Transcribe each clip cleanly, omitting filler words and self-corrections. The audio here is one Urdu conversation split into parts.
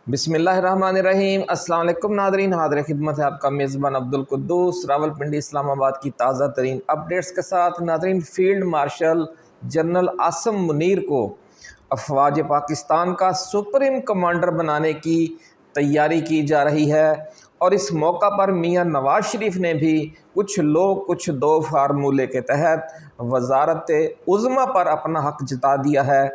بسم اللہ الرحمن الرحیم۔ السلام علیکم ناظرین، حاضر خدمت ہے آپ کا میزبان عبدالقدوس راولپنڈی اسلام آباد کی تازہ ترین اپڈیٹس کے ساتھ۔ ناظرین، field marshal general Asim Munir کو افواج پاکستان کا سپریم کمانڈر بنانے کی تیاری کی جا رہی ہے، اور اس موقع پر میاں نواز شریف نے بھی کچھ لوگ کچھ دو فارمولے کے تحت وزارت عظمیٰ پر اپنا حق جتا دیا ہے۔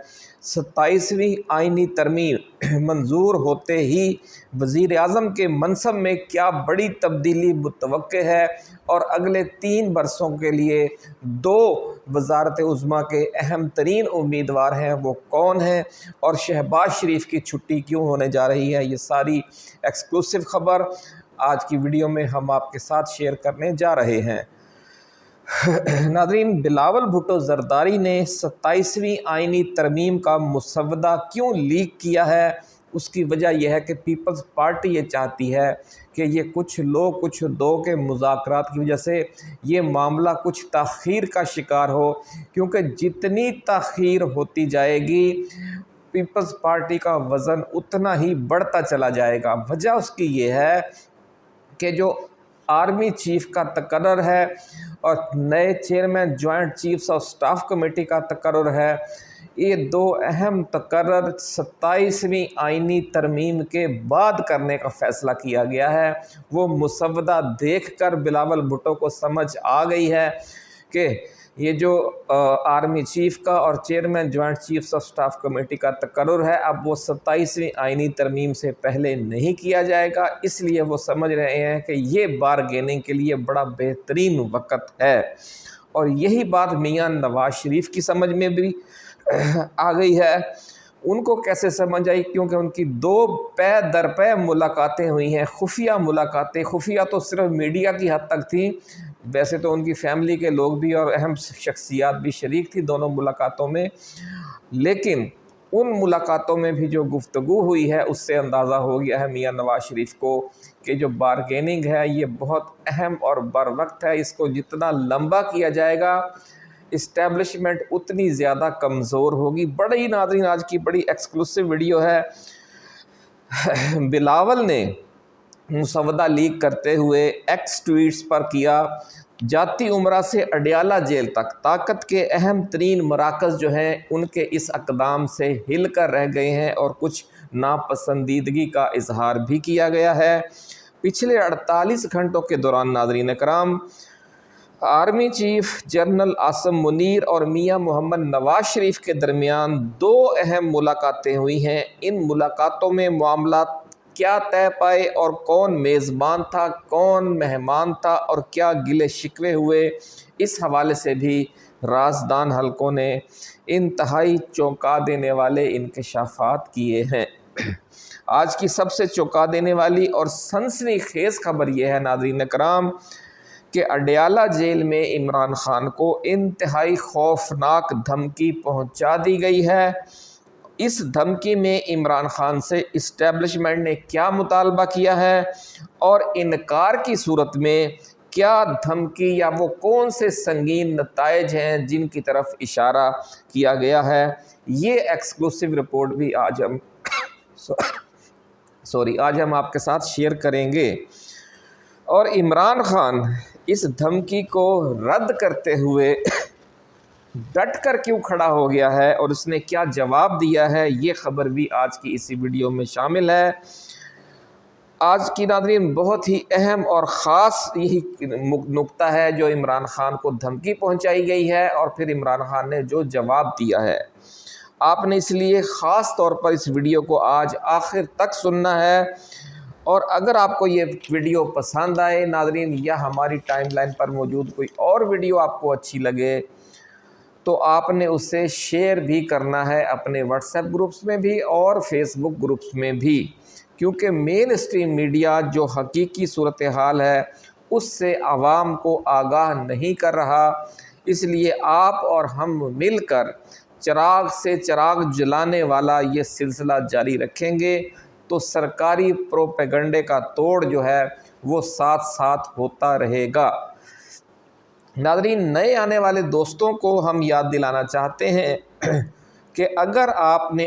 27ویں آئینی ترمیم منظور ہوتے ہی وزیر اعظم کے منصب میں کیا بڑی تبدیلی متوقع ہے، اور اگلے 3 برسوں کے لیے 2 وزارت عظمیٰ کے اہم ترین امیدوار ہیں، وہ کون ہیں، اور شہباز شریف کی چھٹی کیوں ہونے جا رہی ہے، یہ ساری ایکسکلوسیو خبر آج کی ویڈیو میں ہم آپ کے ساتھ شیئر کرنے جا رہے ہیں۔ ناظرین، بلاول بھٹو زرداری نے 27ویں آئینی ترمیم کا مسودہ کیوں لیک کیا ہے؟ اس کی وجہ یہ ہے کہ پیپلز پارٹی یہ چاہتی ہے کہ یہ کچھ لوگ کچھ دو کے مذاکرات کی وجہ سے یہ معاملہ کچھ تاخیر کا شکار ہو، کیونکہ جتنی تاخیر ہوتی جائے گی پیپلز پارٹی کا وزن اتنا ہی بڑھتا چلا جائے گا۔ وجہ اس کی یہ ہے کہ جو آرمی چیف کا تقرر ہے اور نئے chairman joint chiefs of staff committee کا تقرر ہے، یہ 2 اہم تقرر 27ویں آئینی ترمیم کے بعد کرنے کا فیصلہ کیا گیا ہے۔ وہ مسودہ دیکھ کر بلاول بھٹو کو سمجھ آ گئی ہے کہ یہ جو آرمی چیف کا اور chairman joint chiefs of staff committee کا تقرر ہے، اب وہ 27ویں آئینی ترمیم سے پہلے نہیں کیا جائے گا، اس لیے وہ سمجھ رہے ہیں کہ یہ بارگیننگ کے لیے بڑا بہترین وقت ہے۔ اور یہی بات میاں نواز شریف کی سمجھ میں بھی آ گئی ہے۔ ان کو کیسے سمجھ آئی؟ کیونکہ ان کی 2 پے در پے ملاقاتیں ہوئی ہیں، خفیہ ملاقاتیں۔ خفیہ تو صرف میڈیا کی حد تک تھیں، ویسے تو ان کی فیملی کے لوگ بھی اور اہم شخصیات بھی شریک تھی دونوں ملاقاتوں میں، لیکن ان ملاقاتوں میں بھی جو گفتگو ہوئی ہے اس سے اندازہ ہو گیا ہے میاں نواز شریف کو کہ جو بارگیننگ ہے یہ بہت اہم اور بر وقت ہے۔ اس کو جتنا لمبا کیا جائے گا اسٹیبلشمنٹ اتنی زیادہ کمزور ہوگی۔ بڑی ناظرین، آج کی بڑی ایکسکلوسیو ویڈیو ہے۔ بلاول نے مسودہ لیک کرتے ہوئے ایکس ٹویٹس پر کیا: جاتی عمرہ سے اڈیالہ جیل تک طاقت کے اہم ترین مراکز جو ہیں ان کے اس اقدام سے ہل کر رہ گئے ہیں، اور کچھ ناپسندیدگی کا اظہار بھی کیا گیا ہے۔ پچھلے 48 گھنٹوں کے دوران ناظرین کرام، army chief general Asim Munir اور میاں محمد نواز شریف کے درمیان 2 اہم ملاقاتیں ہوئی ہیں۔ ان ملاقاتوں میں معاملات کیا طے پائے اور کون میزبان تھا، کون مہمان تھا، اور کیا گلے شکوے ہوئے، اس حوالے سے بھی رازدان حلقوں نے انتہائی چونکا دینے والے انکشافات کیے ہیں۔ آج کی سب سے چونکا دینے والی اور سنسنی خیز خبر یہ ہے ناظرین کرام کہ اڈیالہ جیل میں عمران خان کو انتہائی خوفناک دھمکی پہنچا دی گئی ہے۔ اس دھمکی میں عمران خان سے اسٹیبلشمنٹ نے کیا مطالبہ کیا ہے، اور انکار کی صورت میں کیا دھمکی یا وہ کون سے سنگین نتائج ہیں جن کی طرف اشارہ کیا گیا ہے، یہ ایکسکلوسیو رپورٹ بھی آج ہم آپ کے ساتھ شیئر کریں گے۔ اور عمران خان اس دھمکی کو رد کرتے ہوئے ڈٹ کر کیوں کھڑا ہو گیا ہے اور اس نے کیا جواب دیا ہے، یہ خبر بھی آج کی اسی ویڈیو میں شامل ہے۔ آج کی ناظرین بہت ہی اہم اور خاص یہی نقطہ ہے جو عمران خان کو دھمکی پہنچائی گئی ہے اور پھر عمران خان نے جو جواب دیا ہے۔ آپ نے اس لیے خاص طور پر اس ویڈیو کو آج آخر تک سننا ہے، اور اگر آپ کو یہ ویڈیو پسند آئے ناظرین، یا ہماری ٹائم لائن پر موجود کوئی اور ویڈیو آپ کو اچھی لگے، تو آپ نے اسے شیئر بھی کرنا ہے اپنے واٹس ایپ گروپس میں بھی اور فیس بک گروپس میں بھی، کیونکہ مین اسٹریم میڈیا جو حقیقی صورتحال ہے اس سے عوام کو آگاہ نہیں کر رہا۔ اس لیے آپ اور ہم مل کر چراغ سے چراغ جلانے والا یہ سلسلہ جاری رکھیں گے تو سرکاری پروپیگنڈے کا توڑ جو ہے وہ ساتھ ساتھ ہوتا رہے گا۔ ناظرین، نئے آنے والے دوستوں کو ہم یاد دلانا چاہتے ہیں کہ اگر آپ نے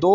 2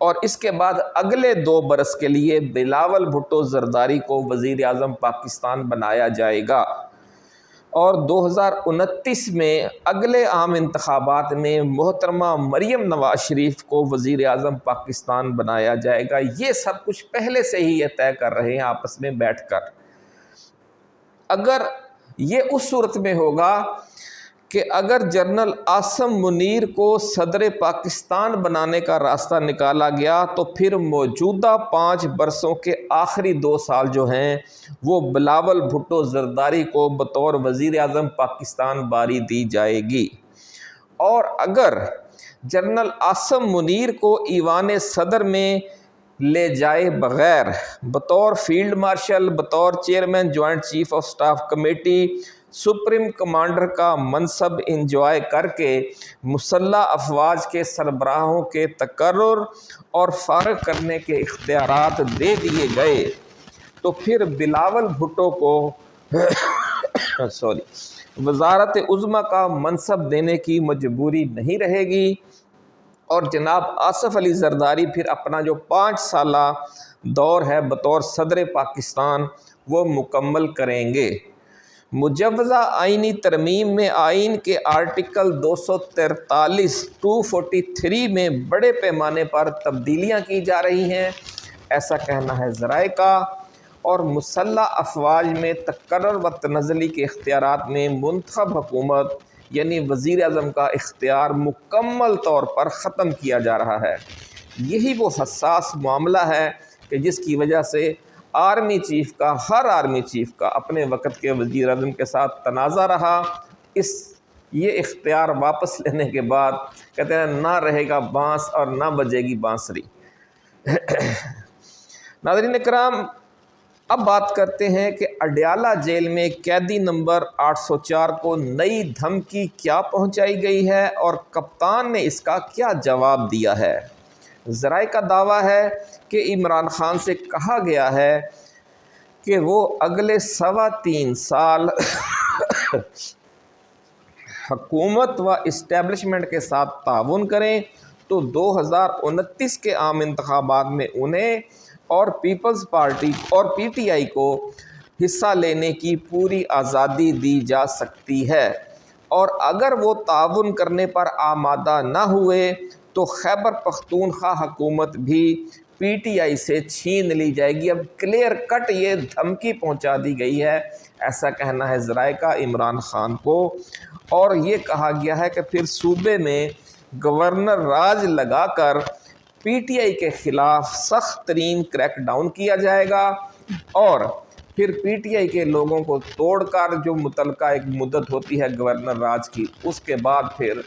اور اس کے بعد اگلے 2 برس کے لیے بلاول بھٹو زرداری کو وزیر اعظم پاکستان بنایا جائے گا، اور 2029 میں اگلے عام انتخابات میں محترمہ مریم نواز شریف کو وزیر اعظم پاکستان بنایا جائے گا۔ یہ سب کچھ پہلے سے ہی یہ طے کر رہے ہیں آپس میں بیٹھ کر۔ اگر یہ اس صورت میں ہوگا کہ اگر جنرل عاصم منیر کو صدر پاکستان بنانے کا راستہ نکالا گیا تو پھر موجودہ 5 برسوں کے آخری 2 سال جو ہیں وہ بلاول بھٹو زرداری کو بطور وزیر اعظم پاکستان باری دی جائے گی، اور اگر جنرل عاصم منیر کو ایوان صدر میں لے جائے بغیر بطور فیلڈ مارشل، بطور chairman joint chief of staff committee, supreme commander کا منصب انجوائے کر کے مسلح افواج کے سربراہوں کے تقرر اور فارغ کرنے کے اختیارات دے دیے گئے تو پھر بلاول بھٹو کو وزارت عظمیٰ کا منصب دینے کی مجبوری نہیں رہے گی، اور جناب آصف علی زرداری پھر اپنا جو 5 سالہ دور ہے بطور صدر پاکستان وہ مکمل کریں گے۔ مجوزہ آئینی ترمیم میں آئین کے آرٹیکل 243 243 میں بڑے پیمانے پر تبدیلیاں کی جا رہی ہیں، ایسا کہنا ہے ذرائع کا، اور مسلح افواج میں تقرر و تنزلی کے اختیارات میں منتخب حکومت یعنی وزیر اعظم کا اختیار مکمل طور پر ختم کیا جا رہا ہے۔ یہی وہ حساس معاملہ ہے کہ جس کی وجہ سے ہر آرمی چیف کا اپنے وقت کے وزیر اعظم کے ساتھ تنازع رہا۔ یہ اختیار واپس لینے کے بعد کہتے ہیں نہ رہے گا بانس اور نہ بجے گی بانسری۔ ناظرین کرام، اب بات کرتے ہیں کہ اڈیالہ جیل میں قیدی نمبر 804 کو نئی دھمکی کیا پہنچائی گئی ہے اور کپتان نے اس کا کیا جواب دیا ہے۔ ذرائع کا دعویٰ ہے کہ عمران خان سے کہا گیا ہے کہ وہ اگلے 3.25 سال حکومت و اسٹیبلشمنٹ کے ساتھ تعاون کریں تو 2029 کے عام انتخابات میں انہیں اور پیپلز پارٹی اور پی ٹی آئی کو حصہ لینے کی پوری آزادی دی جا سکتی ہے، اور اگر وہ تعاون کرنے پر آمادہ نہ ہوئے تو خیبر پختونخوا حکومت بھی پی ٹی آئی سے چھین لی جائے گی۔ اب کلیئر کٹ یہ دھمکی پہنچا دی گئی ہے، ایسا کہنا ہے ذرائع کا عمران خان کو، اور یہ کہا گیا ہے کہ پھر صوبے میں گورنر راج لگا کر پی ٹی آئی کے خلاف سخت ترین کریک ڈاؤن کیا جائے گا، اور پھر پی ٹی آئی کے لوگوں کو توڑ کر جو متعلقہ ایک مدت ہوتی ہے گورنر راج کی، اس کے بعد پھر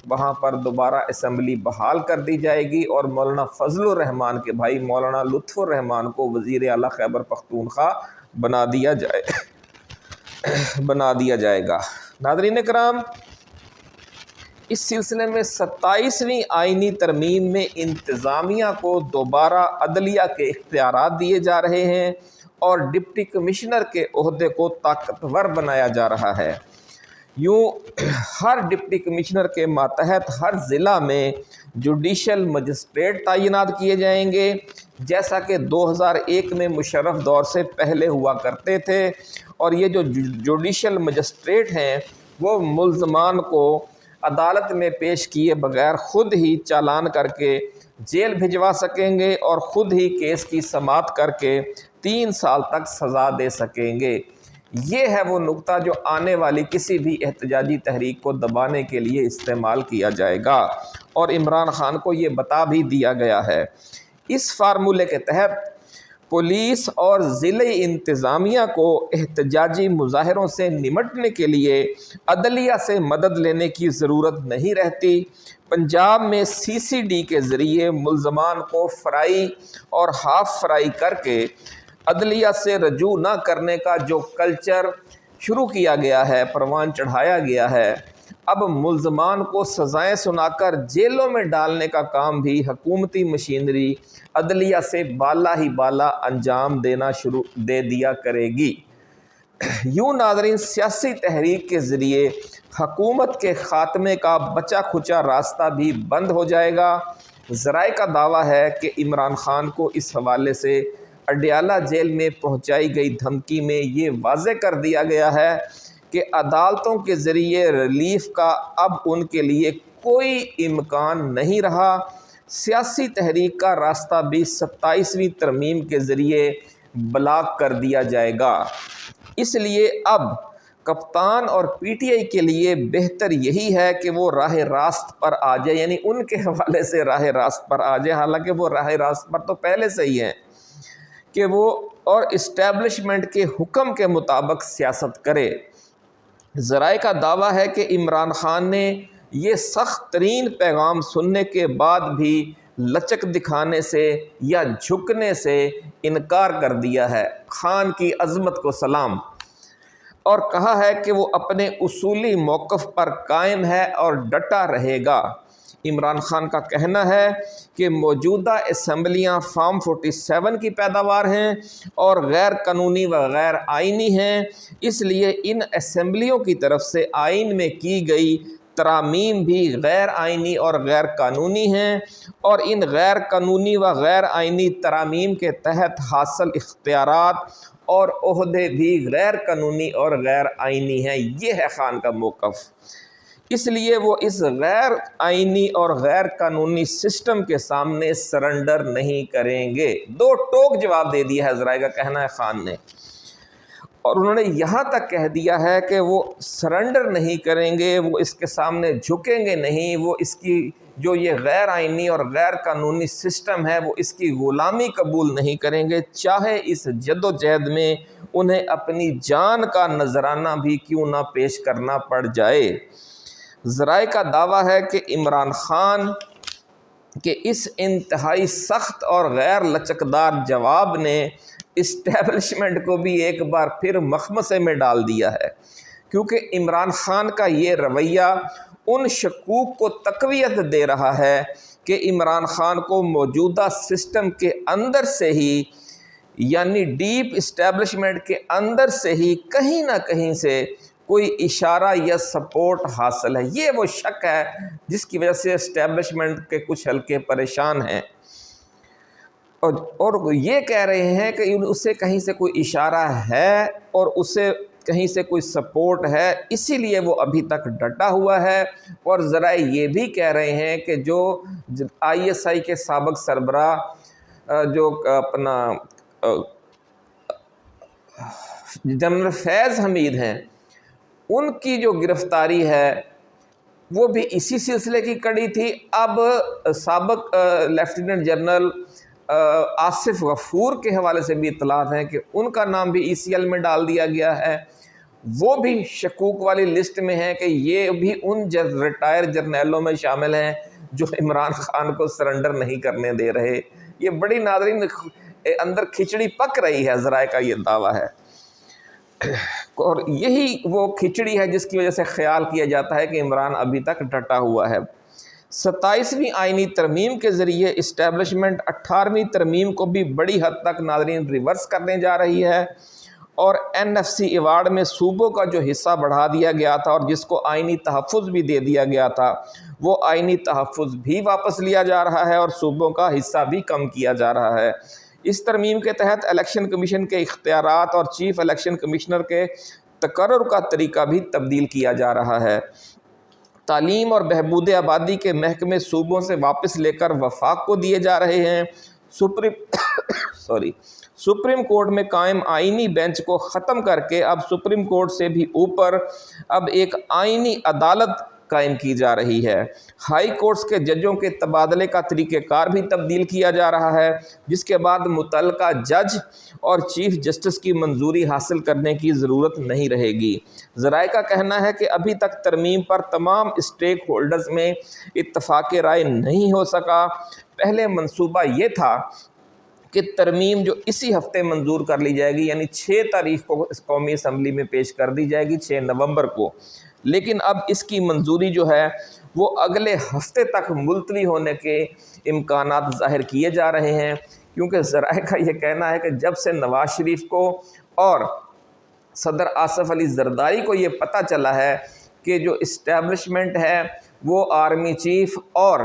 وہاں پر دوبارہ اسمبلی بحال کر دی جائے گی، اور مولانا فضل الرحمان کے بھائی مولانا لطف الرحمان کو وزیر اعلیٰ خیبر پختونخوا بنا دیا جائے گا۔ ناظرین کرام، اس سلسلے میں 27ویں آئینی ترمیم میں انتظامیہ کو دوبارہ عدلیہ کے اختیارات دیے جا رہے ہیں اور ڈپٹی کمشنر کے عہدے کو طاقتور بنایا جا رہا ہے۔ یوں ہر ڈپٹی کمشنر کے ماتحت ہر ضلع میں جوڈیشل مجسٹریٹ تعینات کیے جائیں گے، جیسا کہ 2001 میں مشرف دور سے پہلے ہوا کرتے تھے، اور یہ جو جوڈیشل مجسٹریٹ ہیں وہ ملزمان کو عدالت میں پیش کیے بغیر خود ہی چالان کر کے جیل بھجوا سکیں گے اور خود ہی کیس کی سماعت کر کے 3 سال تک سزا دے سکیں گے۔ یہ ہے وہ نقطہ جو آنے والی کسی بھی احتجاجی تحریک کو دبانے کے لیے استعمال کیا جائے گا، اور عمران خان کو یہ بتا بھی دیا گیا ہے۔ اس فارمولے کے تحت پولیس اور ضلعی انتظامیہ کو احتجاجی مظاہروں سے نمٹنے کے لیے عدلیہ سے مدد لینے کی ضرورت نہیں رہتی۔ پنجاب میں سی سی ڈی کے ذریعے ملزمان کو فرائی اور ہاف فرائی کر کے عدلیہ سے رجوع نہ کرنے کا جو کلچر شروع کیا گیا ہے، پروان چڑھایا گیا ہے، اب ملزمان کو سزائیں سنا کر جیلوں میں ڈالنے کا کام بھی حکومتی مشینری عدلیہ سے بالا ہی بالا انجام دے دیا کرے گی۔ یوں ناظرین، سیاسی تحریک کے ذریعے حکومت کے خاتمے کا بچا کھچا راستہ بھی بند ہو جائے گا۔ ذرائع کا دعویٰ ہے کہ عمران خان کو اس حوالے سے اڈیالہ جیل میں پہنچائی گئی دھمکی میں یہ واضح کر دیا گیا ہے کہ عدالتوں کے ذریعے ریلیف کا اب ان کے لیے کوئی امکان نہیں رہا۔ سیاسی تحریک کا راستہ بھی 27ویں ترمیم کے ذریعے بلاک کر دیا جائے گا۔ اس لیے اب کپتان اور پی ٹی آئی کے لیے بہتر یہی ہے کہ وہ راہ راست پر آ جائے، یعنی ان کے حوالے سے راہ راست پر آ جائے، حالانکہ وہ راہ راست پر تو پہلے سے ہی ہیں، کہ وہ اور اسٹیبلشمنٹ کے حکم کے مطابق سیاست کرے۔ ذرائع کا دعویٰ ہے کہ عمران خان نے یہ سخت ترین پیغام سننے کے بعد بھی لچک دکھانے سے یا جھکنے سے انکار کر دیا ہے۔ خان کی عظمت کو سلام، اور کہا ہے کہ وہ اپنے اصولی موقف پر قائم ہے اور ڈٹا رہے گا۔ عمران خان کا کہنا ہے کہ موجودہ اسمبلیاں فارم 47 کی پیداوار ہیں اور غیر قانونی و غیر آئینی ہیں، اس لیے ان اسمبلیوں کی طرف سے آئین میں کی گئی ترامیم بھی غیر آئینی اور غیر قانونی ہیں، اور ان غیر قانونی و غیر آئینی ترامیم کے تحت حاصل اختیارات اور عہدے بھی غیر قانونی اور غیر آئینی ہیں۔ یہ ہے خان کا موقف، اس لیے وہ اس غیر آئینی اور غیر قانونی سسٹم کے سامنے سرنڈر نہیں کریں گے۔ دو ٹوک جواب دے دیا ہے، ذرائع کا کہنا ہے خان نے، اور انہوں نے یہاں تک کہہ دیا ہے کہ وہ سرنڈر نہیں کریں گے، وہ اس کے سامنے جھکیں گے نہیں، وہ اس کی جو یہ غیر آئینی اور غیر قانونی سسٹم ہے وہ اس کی غلامی قبول نہیں کریں گے، چاہے اس جد و جہد میں انہیں اپنی جان کا نذرانہ بھی کیوں نہ پیش کرنا پڑ جائے۔ ذرائع کا دعویٰ ہے کہ عمران خان کے اس انتہائی سخت اور غیر لچکدار جواب نے اسٹیبلشمنٹ کو بھی ایک بار پھر مخمصے میں ڈال دیا ہے، کیونکہ عمران خان کا یہ رویہ ان شکوک کو تقویت دے رہا ہے کہ عمران خان کو موجودہ سسٹم کے اندر سے ہی، یعنی ڈیپ اسٹیبلشمنٹ کے اندر سے ہی کہیں نہ کہیں سے کوئی اشارہ یا سپورٹ حاصل ہے۔ یہ وہ شک ہے جس کی وجہ سے اسٹیبلشمنٹ کے کچھ حلقے پریشان ہیں، اور یہ کہہ رہے ہیں کہ اسے کہیں سے کوئی اشارہ ہے اور اسے کہیں سے کوئی سپورٹ ہے، اسی لیے وہ ابھی تک ڈٹا ہوا ہے۔ اور ذرائع یہ بھی کہہ رہے ہیں کہ جو ISI کے سابق سربراہ جو اپنا جنرل فیض حمید ہیں، ان کی جو گرفتاری ہے وہ بھی اسی سلسلے کی کڑی تھی۔ اب سابق لیفٹیننٹ جنرل آصف غفور کے حوالے سے بھی اطلاعات ہیں کہ ان کا نام بھی ECL میں ڈال دیا گیا ہے، وہ بھی شکوک والی لسٹ میں ہیں کہ یہ بھی ان ریٹائر جرنیلوں میں شامل ہیں جو عمران خان کو سرنڈر نہیں کرنے دے رہے۔ یہ بڑی ناظرین اندر کھچڑی پک رہی ہے، ذرائع کا یہ دعویٰ ہے، اور یہی وہ کھچڑی ہے جس کی وجہ سے خیال کیا جاتا ہے کہ عمران ابھی تک ڈٹا ہوا ہے۔ 27ویں آئینی ترمیم کے ذریعے اسٹیبلشمنٹ 18ویں ترمیم کو بھی بڑی حد تک ناظرین ریورس کرنے جا رہی ہے، اور NFC ایوارڈ میں صوبوں کا جو حصہ بڑھا دیا گیا تھا اور جس کو آئینی تحفظ بھی دے دیا گیا تھا، وہ آئینی تحفظ بھی واپس لیا جا رہا ہے اور صوبوں کا حصہ بھی کم کیا جا رہا ہے۔ اس ترمیم کے تحت الیکشن کمیشن کے اختیارات اور چیف الیکشن کمشنر کے تقرر کا طریقہ بھی تبدیل کیا جا رہا ہے۔ تعلیم اور بہبود آبادی کے محکمے صوبوں سے واپس لے کر وفاق کو دیے جا رہے ہیں۔ سپریم کورٹ میں قائم آئینی بینچ کو ختم کر کے اب سپریم کورٹ سے بھی اوپر اب ایک آئینی عدالت قائم کی جا رہی ہے۔ ہائی کورٹس کے ججوں کے تبادلے کا طریقہ کار بھی تبدیل کیا جا رہا ہے، جس کے بعد متعلقہ جج اور چیف جسٹس کی منظوری حاصل کرنے کی ضرورت نہیں رہے گی۔ ذرائع کا کہنا ہے کہ ابھی تک ترمیم پر تمام اسٹیک ہولڈرز میں اتفاق رائے نہیں ہو سکا۔ پہلے منصوبہ یہ تھا کہ ترمیم جو اسی ہفتے منظور کر لی جائے گی، یعنی 6 تاریخ کو اس قومی اسمبلی میں پیش کر دی جائے گی، 6 نومبر کو، لیکن اب اس کی منظوری جو ہے وہ اگلے ہفتے تک ملتوی ہونے کے امکانات ظاہر کیے جا رہے ہیں، کیونکہ ذرائع کا یہ کہنا ہے کہ جب سے نواز شریف کو اور صدر آصف علی زرداری کو یہ پتہ چلا ہے کہ جو اسٹیبلشمنٹ ہے وہ آرمی چیف اور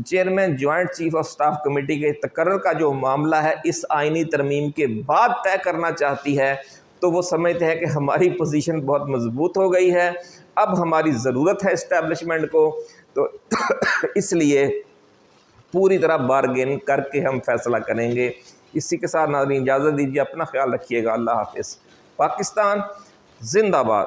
chairman joint chief of staff committee کے تقرر کا جو معاملہ ہے اس آئینی ترمیم کے بعد طے کرنا چاہتی ہے، تو وہ سمجھتے ہیں کہ ہماری پوزیشن بہت مضبوط ہو گئی ہے، اب ہماری ضرورت ہے اسٹیبلشمنٹ کو، تو اس لیے پوری طرح بارگین کر کے ہم فیصلہ کریں گے۔ اسی کے ساتھ ناظرین اجازت دیجیے، اپنا خیال رکھیے گا، اللہ حافظ۔ پاکستان زندہ باد۔